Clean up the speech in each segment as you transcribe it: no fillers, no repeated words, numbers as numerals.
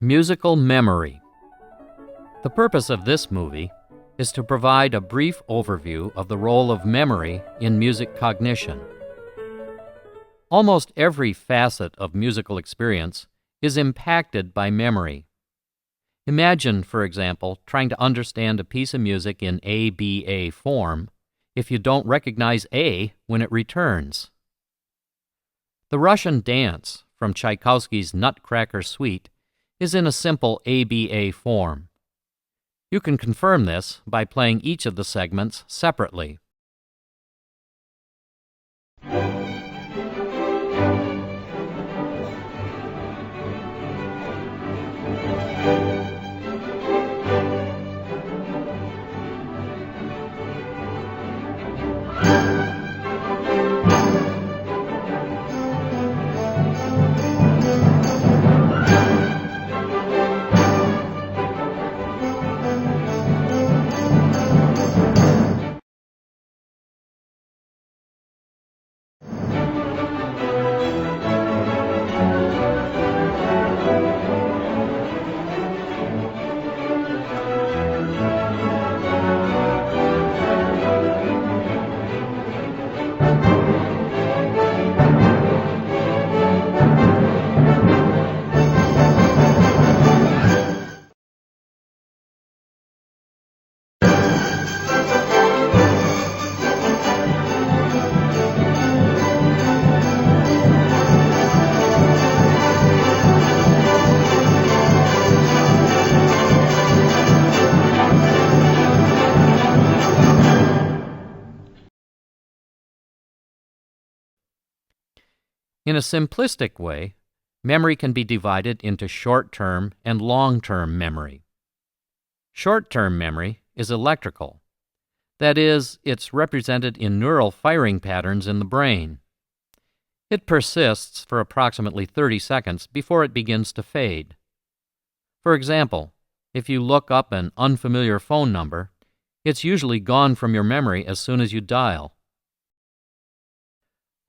Musical memory. The purpose of this movie is to provide a brief overview of the role of memory in music cognition. Almost every facet of musical experience is impacted by memory. Imagine, for example, trying to understand a piece of music in ABA form if you don't recognize A when it returns. The Russian dance from Tchaikovsky's Nutcracker Suite is in a simple ABA form. You can confirm this by playing each of the segments separately. In a simplistic way, memory can be divided into short-term and long-term memory. Short-term memory is electrical. That is, it's represented in neural firing patterns in the brain. It persists for approximately 30 seconds before it begins to fade. For example, if you look up an unfamiliar phone number, it's usually gone from your memory as soon as you dial.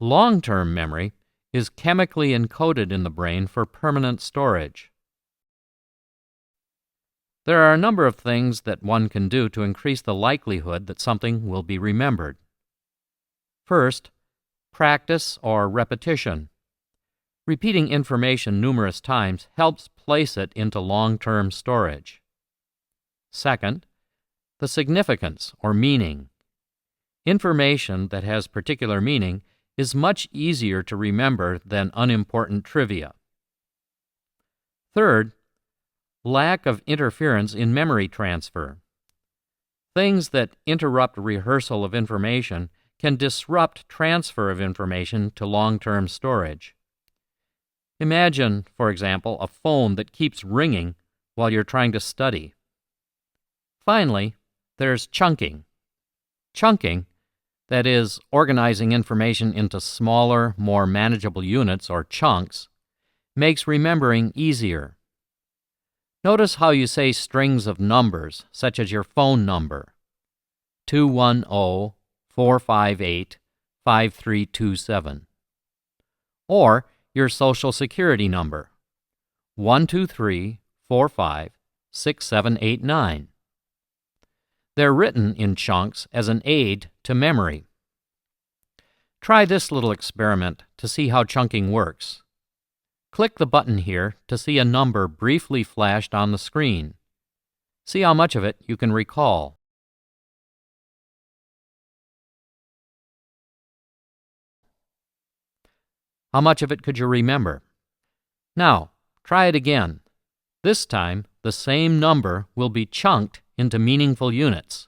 Long-term memory is chemically encoded in the brain for permanent storage. There are a number of things that one can do to increase the likelihood that something will be remembered. First, practice or repetition. Repeating information numerous times helps place it into long-term storage. Second, the significance or meaning. Information that has particular meaning is much easier to remember than unimportant trivia. Third, lack of interference in memory transfer. Things that interrupt rehearsal of information can disrupt transfer of information to long-term storage. Imagine, for example, a phone that keeps ringing while you're trying to study. Finally, there's chunking. Chunking, that is, organizing information into smaller, more manageable units or chunks, makes remembering easier. Notice how you say strings of numbers, such as your phone number, 210-458-5327, or your Social Security number, 123456789. They're written in chunks as an aid to memory. Try this little experiment to see how chunking works. Click the button here to see a number briefly flashed on the screen. See how much of it you can recall. How much of it could you remember? Now, try it again. This time, the same number will be chunked into meaningful units.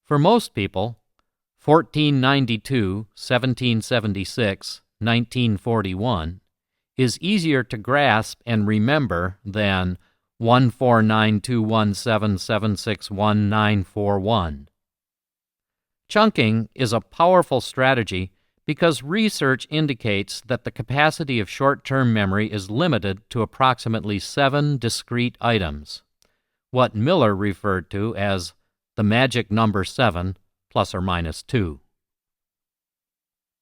For most people, 1492, 1776, 1941 is easier to grasp and remember than 1492177619141. Chunking is a powerful strategy because research indicates that the capacity of short-term memory is limited to approximately 7 discrete items, what Miller referred to as the magic number 7 plus or minus 2.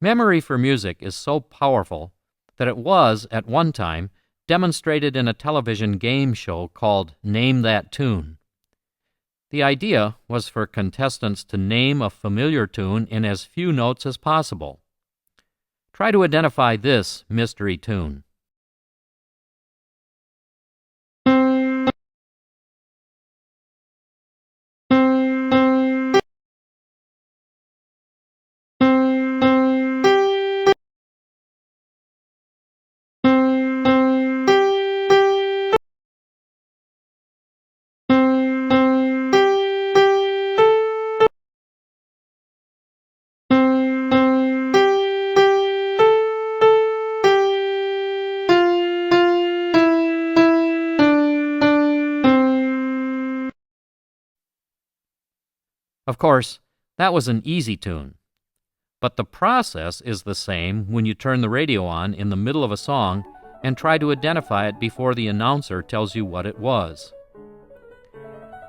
Memory for music is so powerful that it was, at one time, demonstrated in a television game show called Name That Tune. The idea was for contestants to name a familiar tune in as few notes as possible. Try to identify this mystery tune. Of course, that was an easy tune. But the process is the same when you turn the radio on in the middle of a song and try to identify it before the announcer tells you what it was.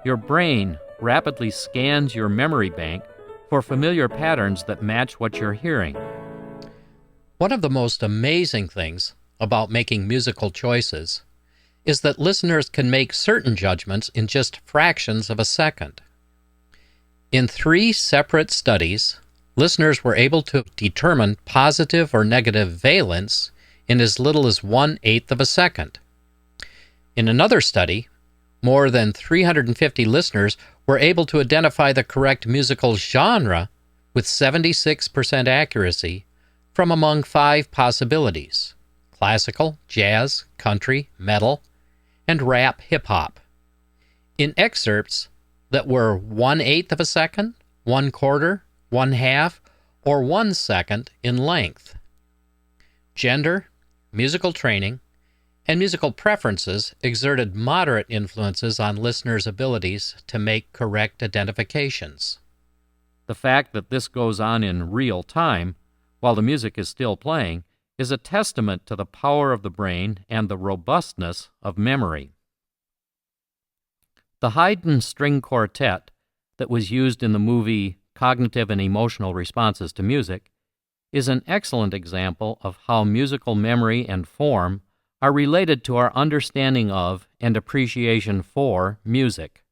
Your brain rapidly scans your memory bank for familiar patterns that match what you're hearing. One of the most amazing things about making musical choices is that listeners can make certain judgments in just fractions of a second. In 3 separate studies, listeners were able to determine positive or negative valence in as little as 1/8 of a second. In another study, more than 350 listeners were able to identify the correct musical genre with 76% accuracy from among 5 possibilities: classical, jazz, country, metal, and rap hip-hop. In excerpts that were 1/8 of a second, 1/4, 1/2, or 1 second in length. Gender, musical training, and musical preferences exerted moderate influences on listeners' abilities to make correct identifications. The fact that this goes on in real time, while the music is still playing, is a testament to the power of the brain and the robustness of memory. The Haydn String Quartet that was used in the movie Cognitive and Emotional Responses to Music is an excellent example of how musical memory and form are related to our understanding of and appreciation for music.